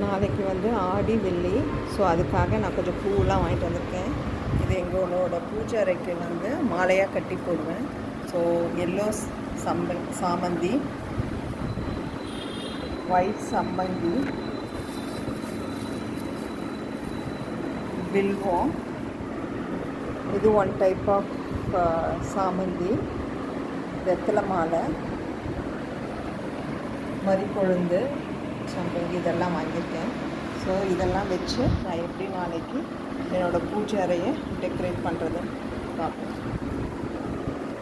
நாளைக்கு வந்து ஆடி வெள்ளி. ஸோ அதுக்காக நான் கொஞ்சம் பூவெலாம் வாங்கிட்டு வந்திருக்கேன். இது எங்களோட பூஜை அறைக்கு வந்து மாலையாக கட்டி போடுவேன். ஸோ எல்லோ சாமந்தி, ஒயிட் சம்பங்கி, வில்வம், இது ஒன் டைப் ஆஃப் சாமந்தி, வெத்தலை மாலை, மறிக்கொழுந்து, சம்பங்கி இதெல்லாம் வாங்கியிருக்கேன். ஸோ இதெல்லாம் வச்சு நான் எப்படி நாளைக்கு என்னோடய பூஜை அறையை டெக்கரேட் பண்ணுறதுன்னு பார்ப்பேன்.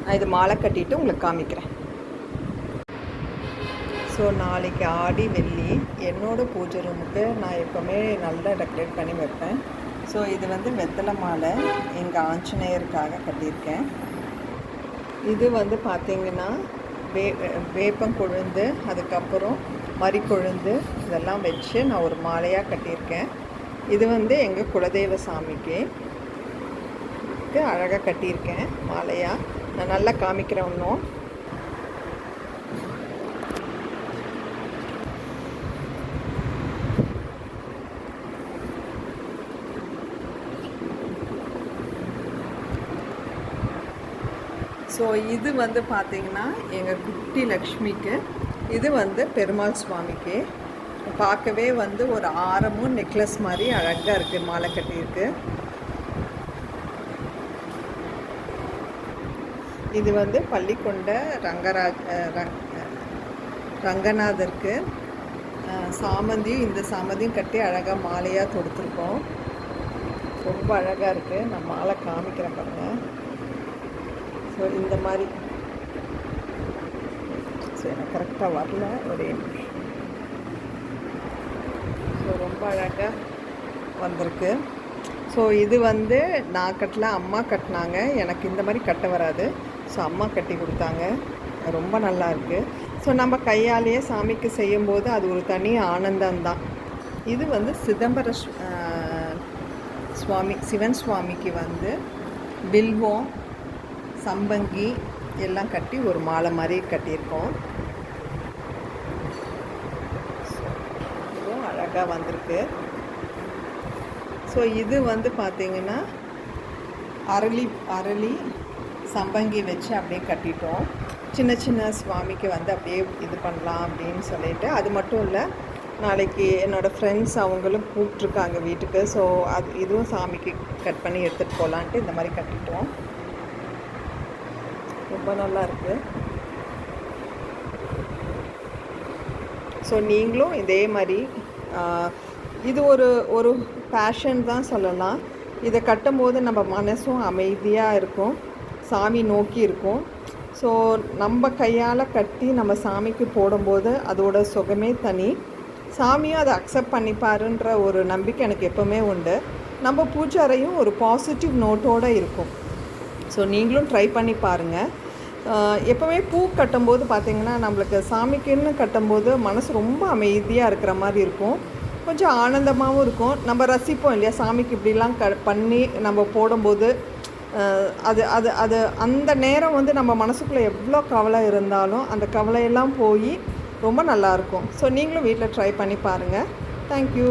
நான் இது மாலை கட்டிட்டு உங்களுக்கு காமிக்கிறேன். ஸோ நாளைக்கு ஆடி வெள்ளி என்னோடய பூஜை ரூமுக்கு நான் எப்போவுமே நல்லா டெக்கரேட் பண்ணி வைப்பேன். ஸோ இது வந்து வெத்தலை மாலை எங்கள் ஆஞ்சநேயருக்காக கட்டியிருக்கேன். இது வந்து பார்த்திங்கன்னா வேப்பங்கொழுந்து, அதுக்கப்புறம் மறிக்கொழுந்து இதெல்லாம் வச்சு நான் ஒரு மாலையாக கட்டியிருக்கேன். இது வந்து எங்கள் குலதெய்வ சாமிக்கு அழகாக கட்டியிருக்கேன் மாலையாக. நான் நல்லா காமிக்கிறேன் இன்னும். ஸோ இது வந்து பார்த்திங்கன்னா எங்கள் குட்டி லக்ஷ்மிக்கு, இது வந்து பெருமாள் சுவாமிக்கு. பார்க்கவே வந்து ஒரு ஆரமும் நெக்லஸ் மாதிரி அழகாக இருக்குது, மாலை கட்டியிருக்கு. இது வந்து பள்ளிக்கொண்ட ரங்கநாதருக்கு சாமந்தியும், இந்த சாமந்தியும் கட்டி அழகாக மாலையாக தொடுத்துருக்கோம். ரொம்ப அழகாக இருக்குது. நான் மாலை காமிக்கிறேன் பாருங்கள். ஸோ இந்த மாதிரி, ஸோ எனக்கு கரெக்டாக வரல, ஒரே நிமிஷம். ஸோ ரொம்ப அழகாக வந்திருக்கு. ஸோ இது வந்து நான் கட்டல, அம்மா கட்டினாங்க. எனக்கு இந்த மாதிரி கட்ட வராது. ஸோ அம்மா கட்டி கொடுத்தாங்க. ரொம்ப நல்லா இருக்குது. ஸோ நம்ம கையாலேயே சாமிக்கு செய்யும்போது அது ஒரு தனி ஆனந்தம்தான். இது வந்து சிதம்பர சுவாமி, சிவன் சுவாமிக்கு வந்து வில்வம், சம்பங்கி எல்லாம் கட்டி ஒரு மாலை மாதிரி கட்டியிருக்கோம். இதுவும் அழகாக வந்திருக்கு. ஸோ இது வந்து பார்த்திங்கன்னா அரளி சம்பங்கி வச்சு அப்படியே கட்டிட்டோம். சின்ன சின்ன சுவாமிக்கு வந்து அப்படியே இது பண்ணலாம் அப்படின்னு சொல்லிட்டு. அது மட்டும் இல்லை, நாளைக்கு என்னோடய ஃப்ரெண்ட்ஸ் அவங்களும் கூப்பிட்ருக்காங்க வீட்டுக்கு. ஸோ இதுவும் சாமிக்கு கட் பண்ணி எடுத்துகிட்டு போகலான்ட்டு இந்த மாதிரி கட்டிட்டோம். ரொம்ப நல்லா இருக்குது. ஸோ நீங்களும் இதே மாதிரி, இது ஒரு பேஷன் தான் சொல்லலாம். இதை கட்டும்போது நம்ம மனசும் அமைதியாக இருக்கும், சாமி நோக்கி இருக்கும். ஸோ நம்ம கையால் கட்டி நம்ம சாமிக்கு போடும்போது அதோட சுகமே தனி. சாமியும் அதை அக்செப்ட் பண்ணிப்பாருன்ற ஒரு நம்பிக்கை எனக்கு எப்போவுமே உண்டு. நம்ம பூஜை அறையும் ஒரு பாசிட்டிவ் நோட்டோடு இருக்கும். ஸோ நீங்களும் ட்ரை பண்ணி பாருங்கள். எப்போவுமே பூ கட்டும்போது பார்த்திங்கன்னா நம்மளுக்கு சாமிக்குன்னு கட்டும்போது மனசு ரொம்ப அமைதியாக இருக்கிற மாதிரி இருக்கும், கொஞ்சம் ஆனந்தமாகவும் இருக்கும். நம்ம ரசிப்போம் இல்லையா, சாமிக்கு இப்படிலாம் பண்ணி நம்ம போடும்போது அது அது அது அந்த நேரம் வந்து நம்ம மனசுக்குள்ளே எவ்வளோ கவலை இருந்தாலும் அந்த கவலையெல்லாம் போய் ரொம்ப நல்லாயிருக்கும். ஸோ நீங்களும் வீட்டில் ட்ரை பண்ணி பாருங்கள். தேங்க்யூ.